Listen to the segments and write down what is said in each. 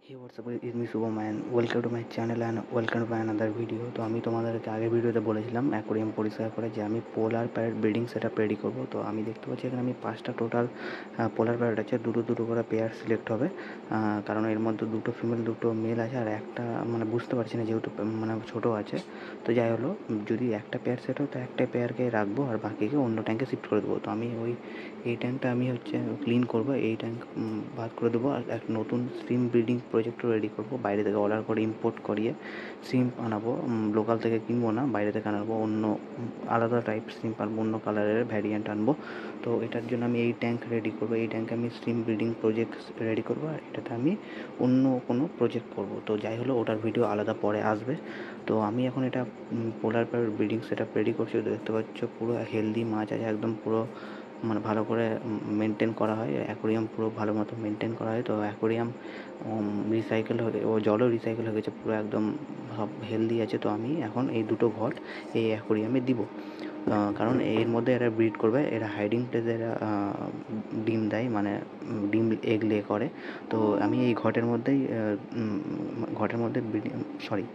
Hey, what's up? It's me Superman. Welcome to my channel and welcome to my another video. তো আমি তোমাদেরকে আগের ভিডিওতে বলেছিলাম অ্যাকোরিয়াম পরিষ্কার করে যে আমি পোলার প্যারেট ব্রিডিং সেটআপ রেডি করব। তো আমি দেখতে পাচ্ছি এখানে আমি 5টা টোটাল পোলার প্যারেট আছে, দুটো দুটো করে পেয়ার সিলেক্ট হবে, কারণ এর মধ্যে দুটো ফিমেল দুটো মেল আছে আর একটা মানে বুঝতে পারছি না যেহেতু মানে ছোটো আছে। তো যাই হলো, যদি একটা পেয়ার সেট হয় তো একটা পেয়ারকে রাখবো আর বাকিকে অন্য ট্যাঙ্কে শিফট করে দেবো। তো আমি এই ট্যাঙ্কটা আমি ক্লিন করবো, এই ট্যাঙ্ক বাদ করে দেবো আর এক নতুন স্ট্রিম ব্রিডিং প্রজেক্টও রেডি করবো। বাইরে থেকে অর্ডার করে ইম্পোর্ট করিয়ে সিম আনাবো, লোকাল থেকে কিনবো না, বাইরে থেকে আনাবো, অন্য আলাদা টাইপ সিম আনবো, অন্য কালারের ভ্যারিয়েন্ট আনবো। তো এটার জন্য আমি এই ট্যাঙ্ক রেডি করবো, এই ট্যাঙ্কে আমি স্ট্রিম ব্রিডিং প্রজেক্ট রেডি করবো আর এটাতে আমি অন্য কোনো প্রজেক্ট করবো। তো যাই হলো, ওটার ভিডিও আলাদা পরে আসবে। তো আমি এখন এটা পোলার প্যারেট ব্রিডিং সেটআপ রেডি করছি। দেখতে পাচ্ছ পুরো হেলদি মাছ আছে, একদম পুরো মানে ভালো করে মেনটেন করা হয়, অ্যাকোরিয়াম পুরো ভালো মতো মেনটেন করা হয়। তো অ্যাকোরিয়াম রিসাইকেল হয়ে ও জলও রিসাইকেল হয়ে গেছে, পুরো একদম সব হেলদি আছে। তো আমি এখন এই দুটো ঘট এই অ্যাকোরিয়ামে দিব, কারণ এর মধ্যে এরা ব্রিড করবে, এরা হাইডিং প্লেসে এরা ডিম দেয়, মানে ডিম এগ লে করে। তো আমি এই ঘটের মধ্যে সরি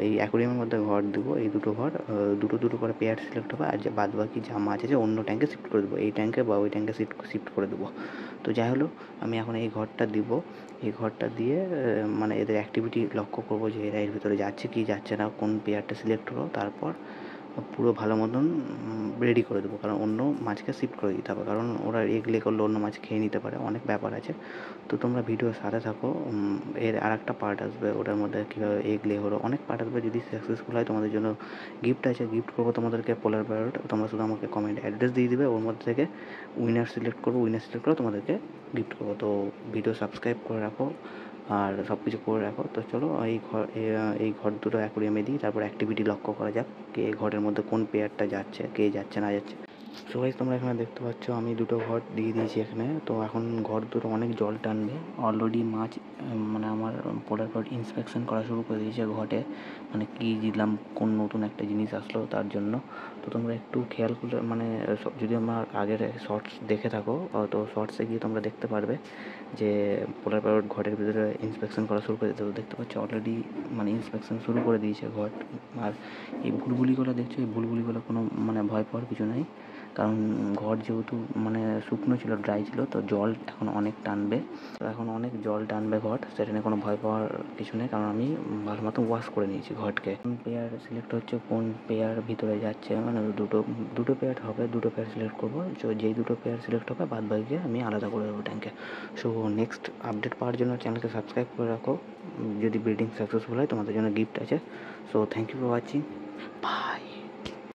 এই অ্যাকোরিয়ামের মধ্যে ঘর দেবো, এই দুটো ঘর দুটো দুটো করে পেয়ার সিলেক্ট হবে আর যে বাদ বাকি যা মাছ আছে অন্য ট্যাঙ্কে শিফট করে দেবো, এই ট্যাঙ্কে বা ওই ট্যাঙ্কে শিফট করে দেবো। তো যাই হলো, আমি এখন এই ঘরটা দিব, এই ঘরটা দিয়ে মানে এদের অ্যাক্টিভিটি লক্ষ্য করবো যে এরা এর ভিতরে যাচ্ছে কি যাচ্ছে না, কোন পেয়ারটা সিলেক্ট হলো, তারপর পুরো ভালো মতন রেডি করে দেবো, কারণ অন্য মাছকে শিফট করে দিতে হবে, কারণ ওরা এগ লে করলে অন্য মাছ খেয়ে নিতে পারে, অনেক ব্যাপার আছে। তো তোমরা ভিডিওর সাথে থাকো, এর আর একটা পার্ট আসবে, ওটার মধ্যে কীভাবে এগ লে হলো, অনেক পার্ট আসবে। যদি সাকসেসফুল হয় তোমাদের জন্য গিফট আছে, গিফট করবো তোমাদেরকে পোলার প্যারেট। তোমরা শুধু আমাকে কমেন্ট অ্যাড্রেস দিয়ে দিবে, ওর মধ্যে থেকে উইনার সিলেক্ট করবো, উইনার সিলেক্ট করে তোমাদেরকে গিফট করবো। তো ভিডিও সাবস্ক্রাইব করে রাখো আর সব কিছু করে রাখো। তো চলো এই ঘর দুটো অ্যাকোরিয়ামে দিই, তারপর অ্যাক্টিভিটি লক্ষ্য করা যাক কে ঘরের মধ্যে কোন পেয়ারটা যাচ্ছে, কে যাচ্ছে না যাচ্ছে। সো গাইস, তোমরা এখানে দেখতে পাচ্ছ আমি দুটো ঘর দিয়ে দিয়েছি এখানে। তো এখন ঘর দুটো অনেক জল টানবে, অলরেডি মাছ মানে আমার পোলার প্যারেট ইন্সপেকশন করা শুরু করে দিয়েছে ঘটে, মানে কী দিলাম, কোন নতুন একটা জিনিস আসলো তার জন্য। তো তোমরা একটু খেয়াল করলে মানে যদি আমার আগের শর্টস দেখে থাকো, তো শর্টসে গিয়ে তোমরা দেখতে পারবে যে পোলার প্যারেট ঘরের ভিতরে ইন্সপেকশন করা শুরু করে দিতে। তো দেখতে পাচ্ছ অলরেডি মানে ইন্সপেকশন শুরু করে দিয়েছে ঘর। আর এই বুলবুলিগুলো দেখছো, এই বুলবুলিগুলো কোনো মানে ভয় পাওয়ার কিছু নেই, কারণ ঘর যেহেতু মানে শুকনো ছিল, ড্রাই ছিল, তো জল এখন অনেক টানবে, জল টানবে ঘর, সেটা নিয়ে কোনো ভয় পাওয়ার কিছু নেই, কারণ আমি ভালো মতো ওয়াশ করে নিয়েছি ঘরকে। কোন পেয়ার সিলেক্ট হচ্ছে, কোন পেয়ার ভিতরে যাচ্ছে, মানে দুটো দুটো পেয়ার হবে, দুটো পেয়ার সিলেক্ট করবো, যেই দুটো পেয়ার সিলেক্ট হবে বাদ বাকিকে আমি আলাদা করে দেবো ট্যাঙ্কে। সো নেক্সট আপডেট পাওয়ার জন্য চ্যানেলকে সাবস্ক্রাইব করে রাখো, যদি ব্রিডিং সাকসেসফুল হয় তোমাদের জন্য গিফট আছে। So thank you for watching.